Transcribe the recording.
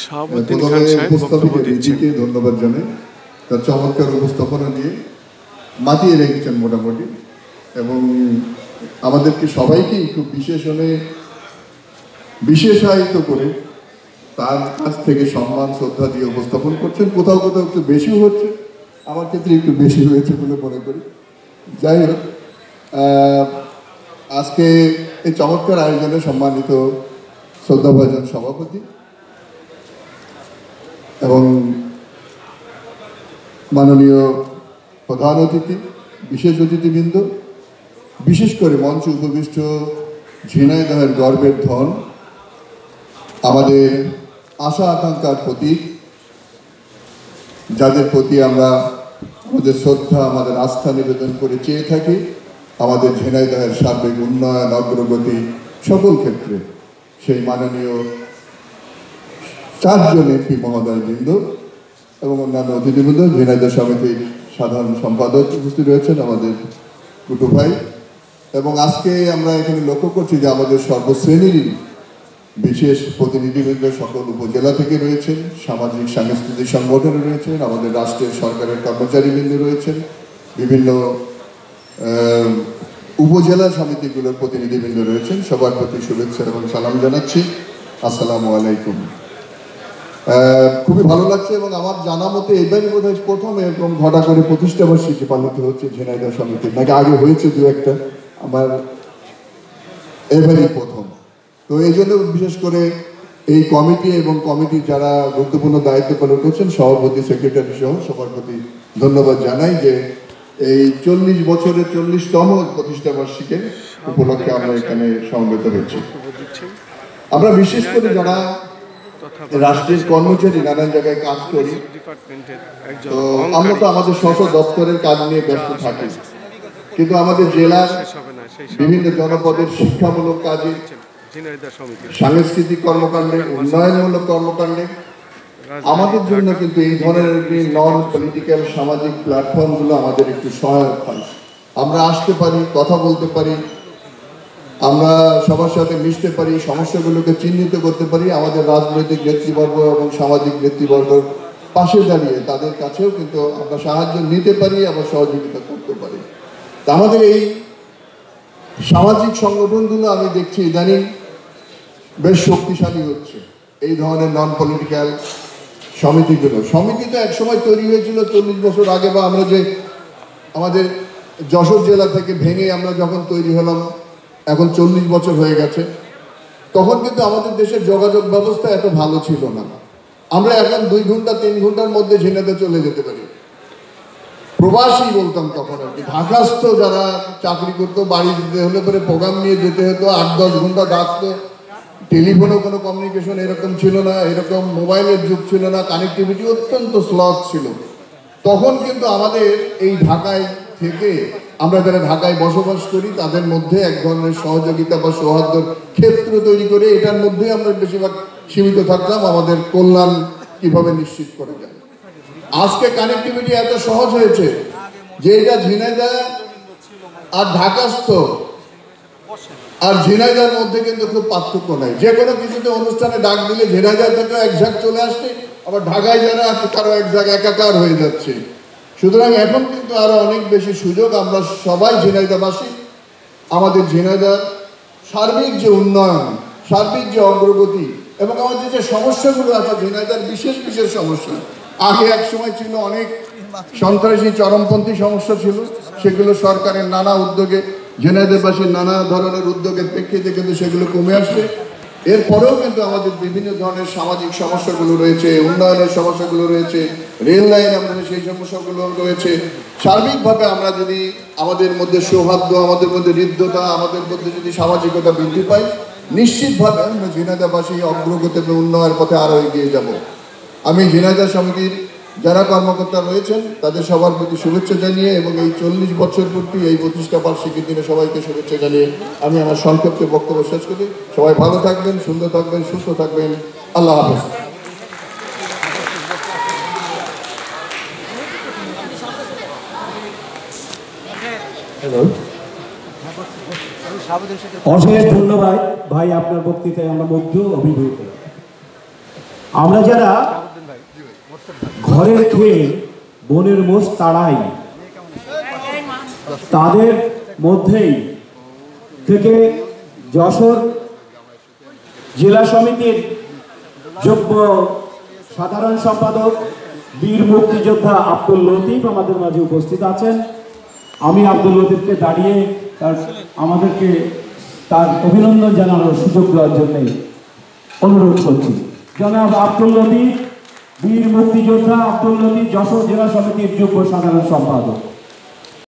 শাহাবুদ্দিন খান সাহেব বক্তব্য দিচ্ছেন। ধন্যবাদ জানাই, তার চমৎকার উপস্থাপনা দিয়ে মাতিয়ে রেখেছেন মোটামুটি, এবং আমাদেরকে সবাইকে খুব বিশেষায়িত করে তার কাছ থেকে সম্মান শ্রদ্ধা দিয়ে উপস্থাপন করছেন। কোথাও কোথাও একটু বেশিও হচ্ছে, আমার ক্ষেত্রে একটু বেশি হয়েছে বলে মনে করি। যাই হোক, আজকে এই চমৎকার আয়োজনে সম্মানিত শ্রদ্ধাভাজন সভাপতি এবং মাননীয় প্রধান অতিথি, বিশেষ অতিথিবৃন্দ, বিশেষ করে মঞ্চে উপবিষ্ট ঝিনাইদহের গর্বের ধন, আমাদের আশা আকাঙ্ক্ষার প্রতীক, যাদের প্রতি আমরা আমাদের শ্রদ্ধা, আমাদের আস্থা নিবেদন করে চেয়ে থাকি, আমাদের ঝিনাইদহের সার্বিক উন্নয়ন, অগ্রগতি সকল ক্ষেত্রে, সেই মাননীয় 4 জন এমপি মহোদয়বৃন্দ এবং অন্যান্য অতিথিবৃন্দ, ঝিনাইদহ সমিতির সাধারণ সম্পাদক উপস্থিত রয়েছেন আমাদের কুটু ভাই, এবং আজকে আমরা এখানে লক্ষ্য করছি যে আমাদের সর্বশ্রেণীরই বিশেষ প্রতিনিধিবৃন্দ সকল উপজেলা থেকে রয়েছেন, সামাজিক সাংস্কৃতিক সংগঠন রয়েছেন, আমাদের রাষ্ট্রের সরকারের কর্মচারীবৃন্দ রয়েছেন, বিভিন্ন উপজেলা সমিতিগুলোর প্রতিনিধিবৃন্দ রয়েছেন। সবার প্রতি শুভেচ্ছা এবং সালাম জানাচ্ছি। আসসালামু আলাইকুম। খুবই ভালো লাগছে, এবং আমার জানা মতে এবারই বোধহয় প্রথম এরকম ঘটা করে প্রতিষ্ঠাবার্ষিকী পালিত হচ্ছে ঝিনাইদহ সমিতির, নাকি আগে হয়েছে দু একটা, আমার এবারই প্রথম। তো এই জন্য বিশেষ করে এই কমিটি এবং কমিটির যারা গুরুত্বপূর্ণ দায়িত্ব পালন করছেন, সভাপতি, সেক্রেটারি সহ সবার প্রতি ধন্যবাদ জানাই যে এই 40 বছরের 40তম প্রতিষ্ঠাবার্ষিকীর উপলক্ষে আমরা এখানে সমবেত হয়েছি। আমরা বিশেষ করে যারা রাষ্ট্রের কর্মচারী নানান জায়গায় কাজ করি, তো আমরা তো আমাদের স্ব দপ্তরের কাজ নিয়ে ব্যস্ত থাকি, কিন্তু আমাদের জেলার বিভিন্ন জনপদের শিক্ষামূলক কাজে, সাংস্কৃতিক কর্মকাণ্ডে, উন্নয়নমূলক কর্মকাণ্ডে আমাদের জন্য কিন্তু এই ধরনের নন পলিটিক্যাল সামাজিক প্ল্যাটফর্মগুলো আমাদের একটু সহায়ক হয়। আমরা আসতে পারি, কথা বলতে পারি, আমরা সবার সাথে মিশতে পারি, সমস্যাগুলোকে চিহ্নিত করতে পারি, আমাদের রাজনৈতিক নেতৃবর্গ এবং সামাজিক নেতৃবর্গের পাশে দাঁড়িয়ে তাদের কাছেও কিন্তু আমরা সাহায্য নিতে পারি, আবার সহযোগিতা করতে পারি। তা আমাদের এই সামাজিক সংগঠনগুলো আমি দেখছি ইদানিং বেশ শক্তিশালী হচ্ছে। এই ধরনের নন পলিটিক্যাল সমিতিগুলো, সমিতি তো একসময় তৈরি হয়েছিল 40 বছর আগে, বা আমরা যে আমাদের যশোর জেলা থেকে ভেঙে আমরা যখন তৈরি হলাম, এখন 40 বছর হয়ে গেছে, তখন কিন্তু আমাদের দেশের যোগাযোগ ব্যবস্থা এত ভালো ছিল না। আমরা এখন 2 ঘন্টা 3 ঘন্টার মধ্যে ঝিনাইদহ চলে যেতে পারি। প্রবাসী বলতাম তখন আর কি, ঢাকাস্থ যারা চাকরি করতো, বাড়ি যেতে হলে পরে প্রোগ্রাম নিয়ে যেতে হতো, 8-10 ঘন্টা ডাকতো, টেলিফোনেও কোনো কমিউনিকেশন এরকম ছিল না, এরকম মোবাইলের যুগ ছিল না, কানেক্টিভিটি অত্যন্ত স্লথ ছিল। তখন কিন্তু আমাদের এই ঢাকায় থেকে, আমরা যারা ঢাকায় বসবাস করি, তাদের মধ্যে এক ধরনের সহযোগিতা বা সৌহার্দ্যের ক্ষেত্র তৈরি করে এটার মধ্যেই আমরা বেশিরভাগ সীমিত থাকতাম, আমাদের কল্যাণ কিভাবে নিশ্চিত করা যায়। আজকে কানেক্টিভিটি এত সহজ হয়েছে যে এটা ঝিনাইদহ আর ঢাকাস্থ আর ঝিনাইদহের মধ্যে কিন্তু খুব পার্থক্য নাই। যে কোনো কিছুতে অনুষ্ঠানে ডাক দিলে ঝিনাইদহ থেকে এক ঝাঁক চলে আসছে, আবার ঢাকায় যারা আছে তারও এক ঝাঁক একাকার হয়ে যাচ্ছে। সুতরাং এখন কিন্তু আরো অনেক বেশি সুযোগ, আমরা সবাই ঝিনাইদহবাসী, আমাদের ঝিনাইদহ সার্বিক যে উন্নয়ন, সার্বিক যে অগ্রগতি, এবং আমাদের যে সমস্যাগুলো আছে ঝিনাইদহের বিশেষ বিশেষ সমস্যা, আগে এক সময় ছিল অনেক সন্ত্রাসী চরমপন্থী সমস্যা ছিল, সেগুলো সরকারের নানা উদ্যোগে, ঝিনাইদহবাসীর নানা ধরনের উদ্যোগের প্রেক্ষিতে কিন্তু সেগুলো কমে আসছে। এরপরেও কিন্তু আমাদের বিভিন্ন ধরনের সামাজিক সমস্যাগুলো রয়েছে, উন্নয়নের সমস্যাগুলো রয়েছে, রেল লাইন আমাদের সেই সমস্যাগুলো রয়েছে। সার্বিকভাবে আমরা যদি আমাদের মধ্যে সৌহার্দ্য, আমাদের মধ্যে হৃদ্যতা, আমাদের মধ্যে যদি সামাজিকতা বৃদ্ধি পাই, নিশ্চিতভাবে আমরা ঝিনাইদহবাসী অগ্রগতি এবং উন্নয়নের পথে আরও এগিয়ে যাব। আমি ঝিনাইদহ সমিতির যারা কর্মকর্তা রয়েছেন তাদের সবার প্রতি শুভেচ্ছা জানিয়ে, এবং এই 40 বছর পূর্তি এই প্রতিষ্ঠা বার্ষিকীর দিনে সবাইকে শুভেচ্ছা জানিয়ে আমি আমার সংক্ষিপ্ত বক্তব্য শেষ করি। সবাই ভালো থাকবেন, সুন্দর থাকবেন, সুস্থ থাকবেন। আল্লাহ হাফেজ। অশেষ ধন্যবাদ ভাই, আপনার বক্তৃতায় আমরা মুগ্ধ, অভিভূত। আমরা যারা ঘরের খেয়ে বনের মোষ তাড়াই, তাদের মধ্যেই থেকে যশোর জেলা সমিতির যোগ্য সাধারণ সম্পাদক বীর মুক্তিযোদ্ধা আব্দুল লতিফ আমাদের মাঝে উপস্থিত আছেন। আমি আব্দুল লতিফকে দাঁড়িয়ে আমাদেরকে তার অভিনন্দন জানানোর সুযোগ দেওয়ার জন্য অনুরোধ করছি। জনাব আব্দুল লতিফ, বীর মুক্তিযোদ্ধা আব্দুল লতিফ, যশোর জেলা সমিতির যোগ্য সাধারণ সম্পাদক।